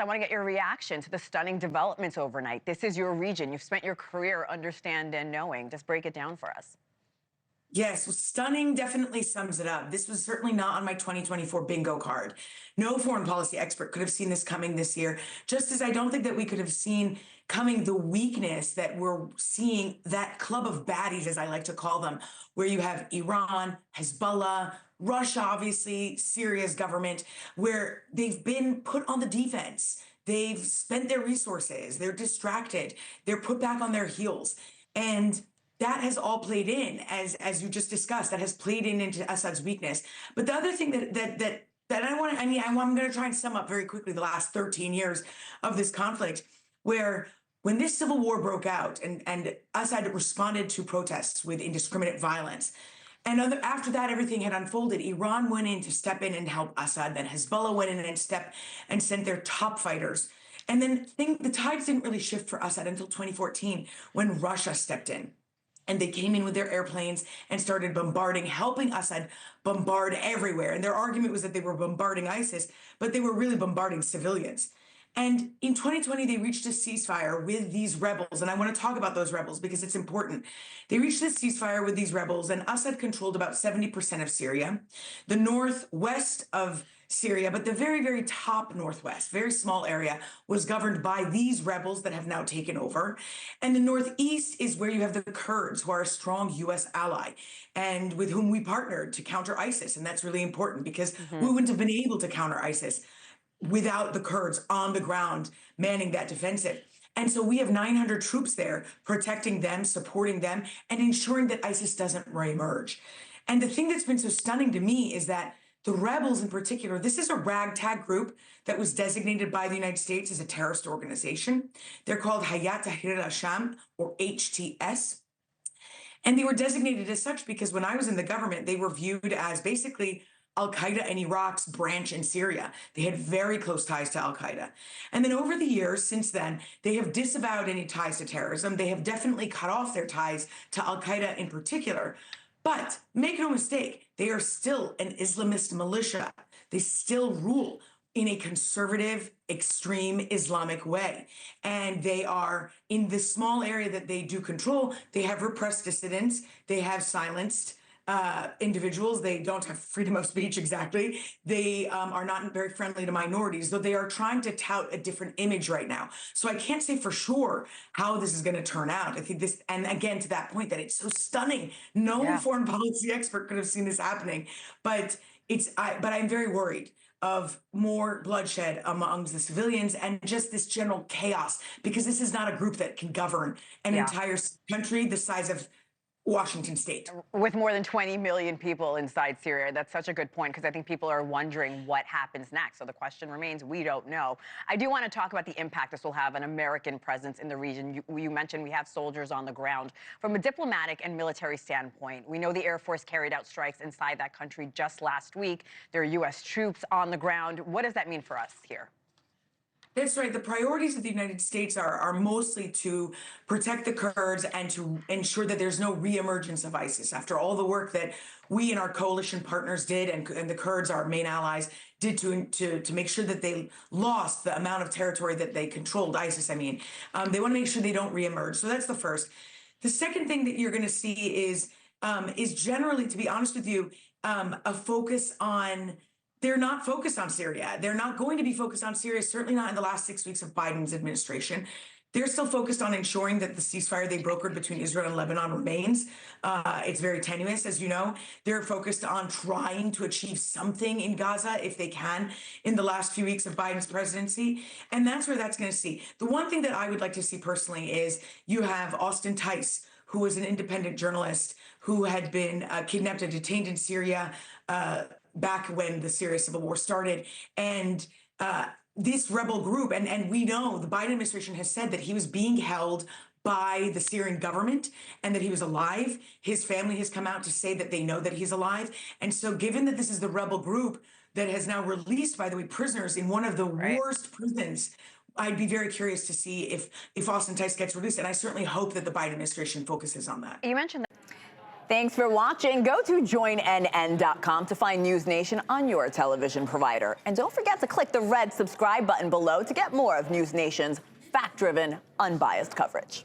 I want to get your reaction to the stunning developments overnight. This is your region. You've spent your career understanding and knowing. Just break it down for us. Yes, well, stunning definitely sums it up. This was certainly not on my 2024 bingo card. No foreign policy expert could have seen this coming this year, just as I don't think that we could have seen coming the weakness that we're seeing, that club of baddies, as I like to call them, where you have Iran, Hezbollah, Russia, obviously, Syria's government, where they've been put on the defense. They've spent their resources. They're distracted. They're put back on their heels. And that has all played in, as you just discussed, that has played into Assad's weakness. But the other thing that I'm going to try and sum up very quickly the last 13 years of this conflict, where when this civil war broke out and Assad responded to protests with indiscriminate violence, and after that, everything had unfolded. Iran went in to step in and help Assad. Then Hezbollah went in and sent their top fighters. And then the tides didn't really shift for Assad until 2014, when Russia stepped in. And they came in with their airplanes and started bombarding, helping Assad bombard everywhere. And their argument was that they were bombarding ISIS, but they were really bombarding civilians. And in 2020, they reached a ceasefire with these rebels. And I want to talk about those rebels because it's important. They reached this ceasefire with these rebels, and Assad controlled about 70% of Syria, the northwest of Syria, but the very, very top northwest, very small area, was governed by these rebels that have now taken over. And the northeast is where you have the Kurds, who are a strong U.S. ally and with whom we partnered to counter ISIS. And that's really important because we wouldn't have been able to counter ISIS without the Kurds on the ground manning that defensive. And so we have 900 troops there protecting them, supporting them, and ensuring that ISIS doesn't reemerge. And the thing that's been so stunning to me is that the rebels in particular, this is a ragtag group that was designated by the United States as a terrorist organization. They're called Hayat Tahrir al-Sham, or HTS. And they were designated as such because when I was in the government, they were viewed as basically Al-Qaeda and Iraq's branch in Syria. They had very close ties to Al-Qaeda. And then over the years since then, they have disavowed any ties to terrorism. They have definitely cut off their ties to Al-Qaeda in particular. But make no mistake, they are still an Islamist militia. They still rule in a conservative, extreme Islamic way. And they are, in this small area that they do control, they have repressed dissidents, they have silenced individuals. They don't have freedom of speech exactly. They are not very friendly to minorities, though they are trying to tout a different image right now. So I can't say for sure how this is going to turn out. I think this, and again, to that point, that it's so stunning. No foreign policy expert could have seen this happening, but I'm very worried of more bloodshed amongst the civilians and just this general chaos, because this is not a group that can govern an entire country the size of Washington State. With more than 20 million people inside Syria. That's such a good point, because I think people are wondering what happens next. So the question remains, we don't know. I do want to talk about the impact this will have on American presence in the region. You mentioned we have soldiers on the ground. From a diplomatic and military standpoint, we know the Air Force carried out strikes inside that country just last week. There are U.S. troops on the ground. What does that mean for us here? That's right. The priorities of the United States are mostly to protect the Kurds and to ensure that there's no reemergence of ISIS. After all the work that we and our coalition partners did, and the Kurds, our main allies, did to make sure that they lost the amount of territory that they controlled, ISIS, they want to make sure they don't reemerge. So that's the first. The second thing that you're going to see is generally, to be honest with you, a focus on. They're not focused on Syria. They're not going to be focused on Syria, certainly not in the last 6 weeks of Biden's administration. They're still focused on ensuring that the ceasefire they brokered between Israel and Lebanon remains. It's very tenuous, as you know. They're focused on trying to achieve something in Gaza, if they can, in the last few weeks of Biden's presidency. And that's where that's going to see. The one thing that I would like to see personally is you have Austin Tice, who was an independent journalist who had been kidnapped and detained in Syria back when the Syria civil war started. And this rebel group, and we know the Biden administration has said that he was being held by the Syrian government and that he was alive. His family has come out to say that they know that he's alive. And so given that this is the rebel group that has now released, by the way, prisoners in one of the worst prisons, I'd be very curious to see if Austin Tice gets released. And I certainly hope that the Biden administration focuses on that. You mentioned that. Thanks for watching. Go to joinnn.com to find NewsNation on your television provider. And don't forget to click the red subscribe button below to get more of NewsNation's fact-driven, unbiased coverage.